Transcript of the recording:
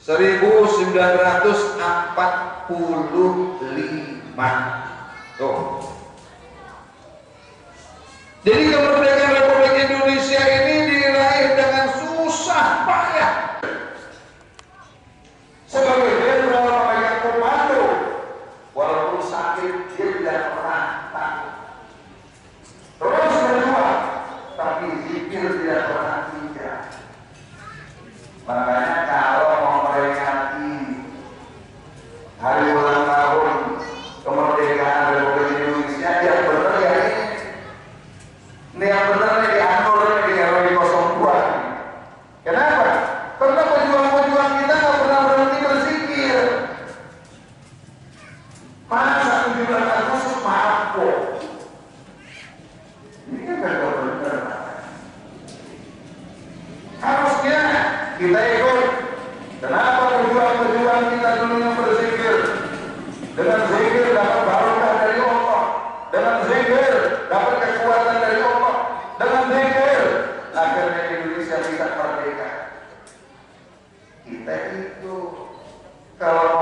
1945. Tuh. Jadi kemerdekaan Republik Indonesia ini diraih dengan susah payah. Sebagai jenderal memegang komando, walaupun sakit dia tidak pernah takut. Terus berjuang, tapi zikir tidak pernah tinggal. Makanya kalau mau memperingati hari ulang tahun kemerdekaan Republik Indonesia, yang benar ya ini. Ini yang benar nih diatur di RW 02. Kenapa? Karena pejuang-pejuang kita nggak pernah berhenti berzikir. Masa 17 Agustus mampu? Ini kan gak benar. Harusnya kita ikut. Kenapa pejuang-pejuang kita dulu yang berzikir? Dengan zikir dapat barokah dari Allah. Dengan zikir dapat kekuatan dari Allah. Dengan zikir akhirnya Indonesia bisa merdeka. Kita itu kalau